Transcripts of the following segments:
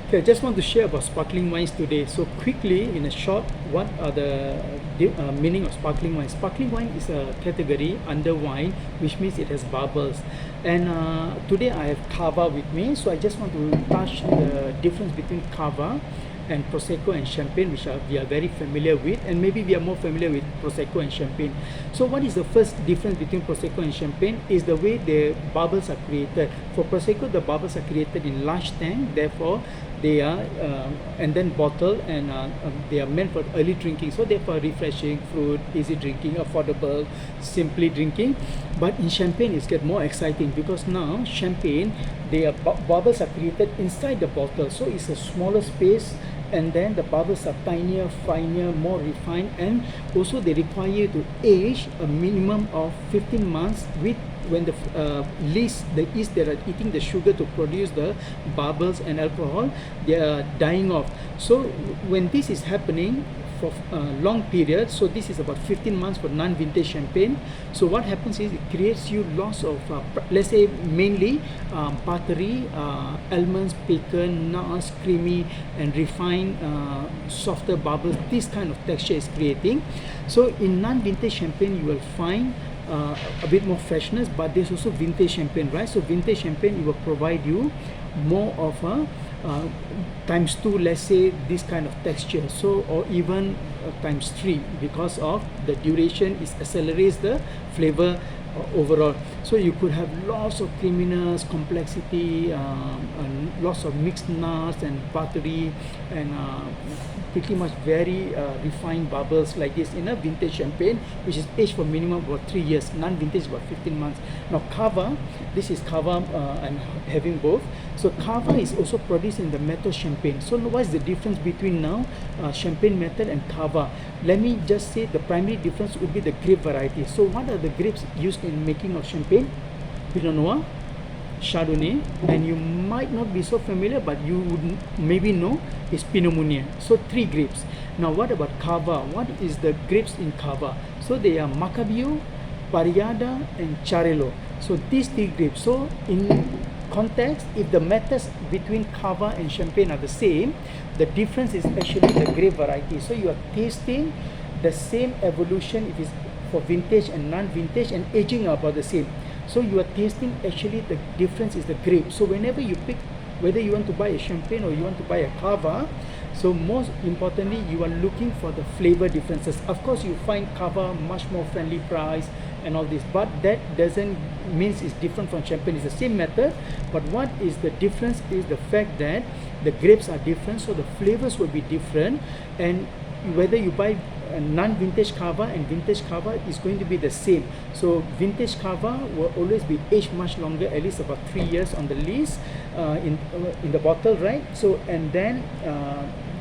Okay, I just want to share about sparkling wines today. So quickly, in a short, what are the meaning of sparkling wine? Sparkling wine is a category under wine, which means it has bubbles. And today I have Cava with me, so I just want to touch the difference between Cava and Prosecco and Champagne, which we are very familiar with, and maybe we are more familiar with Prosecco and Champagne. So what is the first difference between Prosecco and Champagne is the way the bubbles are created. For Prosecco, the bubbles are created in large tank, therefore they are and then bottled, and they are meant for early drinking, so therefore refreshing, fruit, easy drinking, affordable, simply drinking. But in Champagne it's get more exciting because now Champagne, their bubbles are created inside the bottle, so it's a smaller space, and then the bubbles are tinier, finer, more refined, and also they require you to age a minimum of 15 months with when the yeast that are eating the sugar to produce the bubbles and alcohol, they are dying off. So when this is happening for a long period, so this is about 15 months for non-vintage champagne. So what happens is it creates you loss of let's say mainly buttery, almonds, pecan, nuts, creamy and refined, softer bubbles. This kind of texture is creating. So in non-vintage champagne you will find a bit more freshness, but there's also vintage champagne, right? So vintage champagne, it will provide you more of a times 2, let's say, this kind of texture, so, or even times 3, because of the duration, it accelerates the flavor overall. So you could have lots of creaminess, complexity, and lots of mixed nuts and buttery, and pretty much very refined bubbles like this in a vintage champagne, which is aged for minimum about 3 years. Non-vintage about 15 months. Now Cava, this is Cava, I'm having both. So Cava is also produced in the method champagne. So what is the difference between now champagne method and Cava? Let me just say the primary difference would be the grape variety. So what are the grapes used in making of champagne? Pinot Noir, Chardonnay, and you might not be so familiar, but you would maybe know, is Pinot Meunier. So 3 grapes. Now what about Cava? What is the grapes in Cava? So they are Macabeo, Parellada and Xarel·lo. So these 3 grapes. So in context, if the methods between Cava and Champagne are the same, the difference is actually the grape variety. So you are tasting the same evolution if it's for vintage and non-vintage, and aging are about the same. So you are tasting, actually the difference is the grape. So whenever you pick, whether you want to buy a Champagne or you want to buy a Cava, so most importantly you are looking for the flavor differences. Of course you find Cava much more friendly price and all this, but that doesn't mean it's different from Champagne. It's the same method, but what is the difference is the fact that the grapes are different, so the flavors will be different. And whether you buy a non-vintage Cava and vintage Cava is going to be the same. So vintage Cava will always be aged much longer, at least about 3 years on the least in the bottle, right? So and then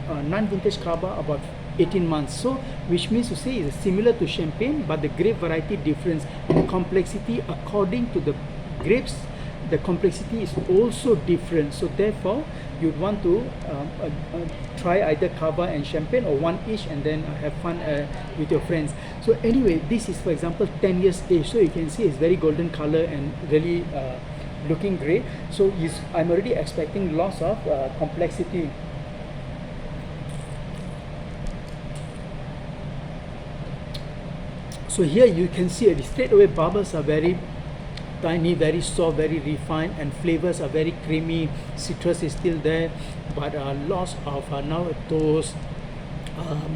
non-vintage Cava about 18 months. So which means to say it's similar to Champagne, but the grape variety difference in complexity according to the grapes, the complexity is also different. So therefore you'd want to try either Cava and Champagne, or one each, and then have fun with your friends. So anyway, this is for example 10 years age, so you can see it's very golden color and really looking great. So I'm already expecting lots of complexity. So here you can see straight away bubbles are very tiny, very soft, very refined, and flavors are very creamy. Citrus is still there, but lots of now toast,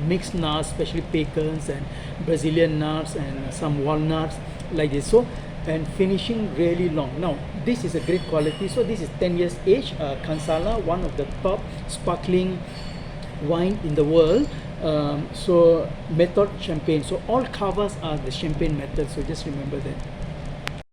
mixed nuts, especially pecans and Brazilian nuts and some walnuts like this. So and finishing really long. Now this is a great quality. So this is 10 years age, Kansala, one of the top sparkling wine in the world. So method champagne. So all Cavas are the champagne method. So just remember that.